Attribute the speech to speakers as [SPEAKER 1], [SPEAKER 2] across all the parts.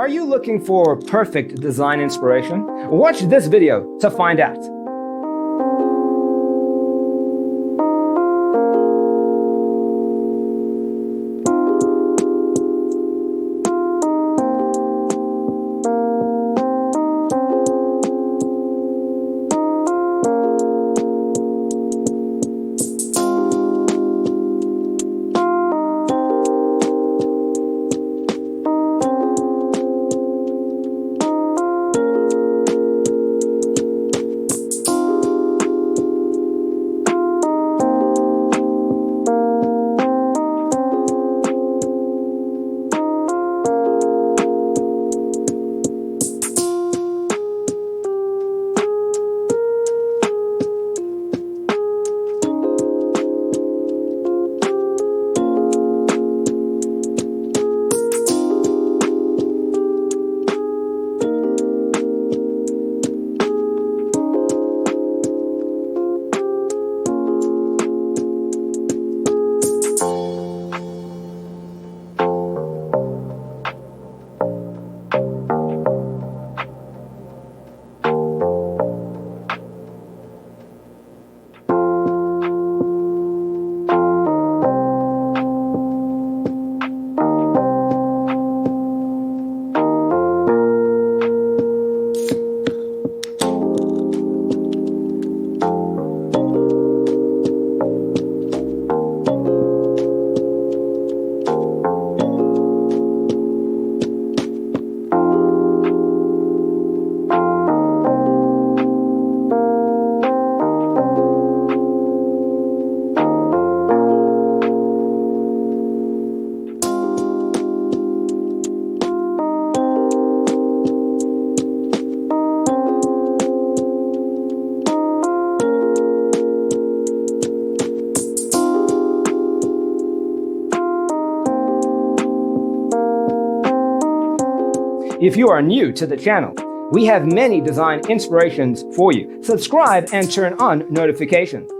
[SPEAKER 1] Are you looking for perfect design inspiration? Watch this video to find out. If you are new to the channel, we have many design inspirations for you. Subscribe and turn on notifications.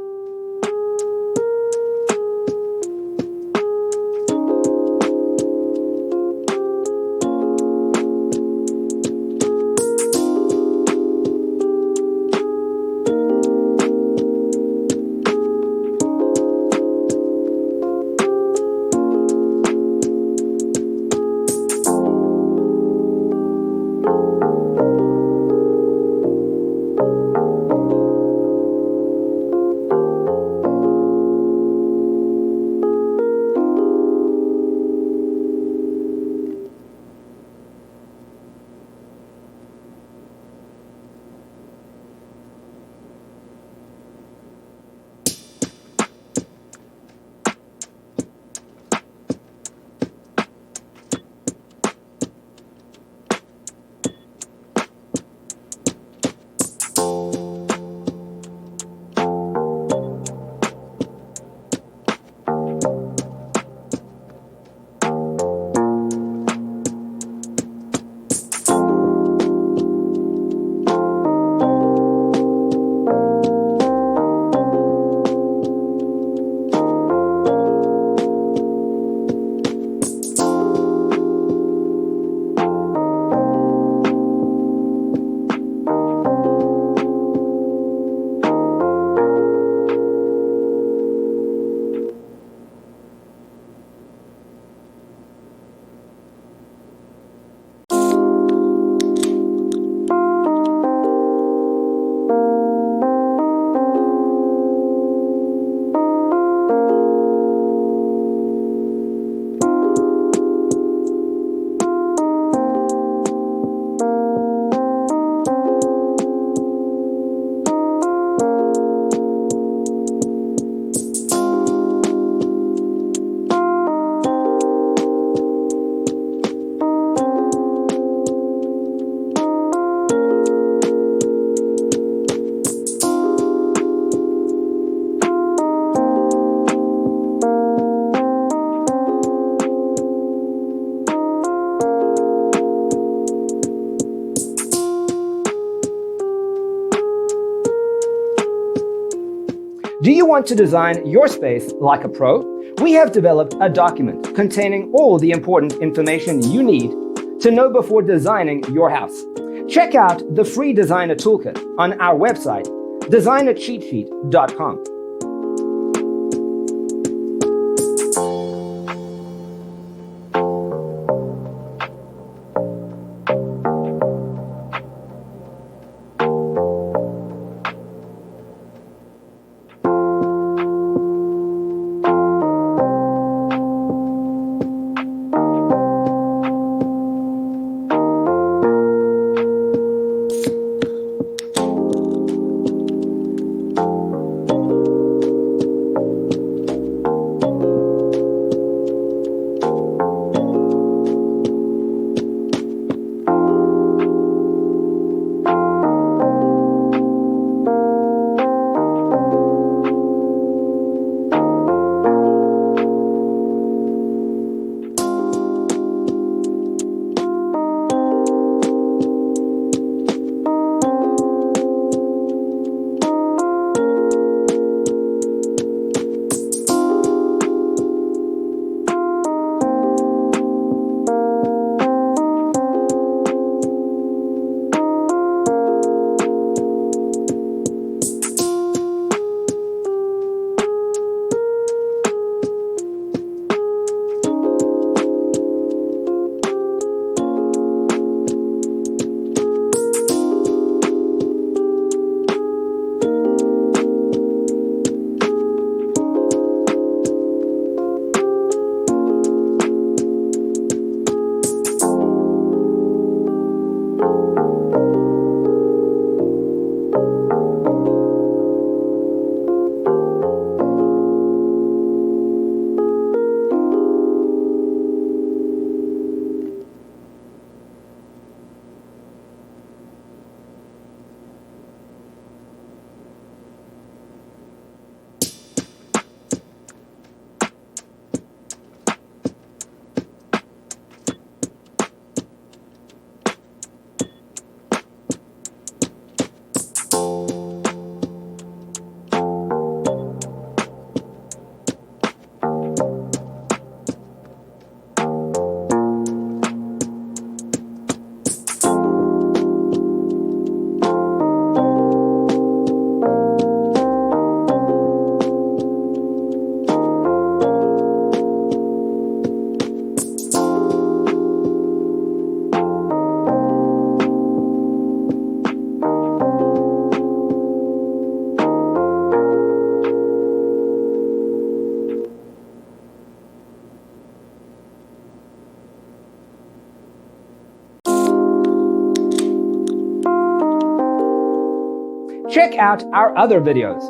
[SPEAKER 1] Do you want to design your space like a pro? We have developed a document containing all the important information you need to know before designing your house. Check out the free designer toolkit on our website, designercheatsheet.com. Check out our other videos.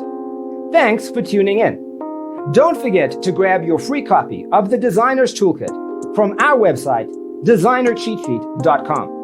[SPEAKER 1] Thanks for tuning in. Don't forget to grab your free copy of the Designer's Toolkit from our website, designercheatsheet.com.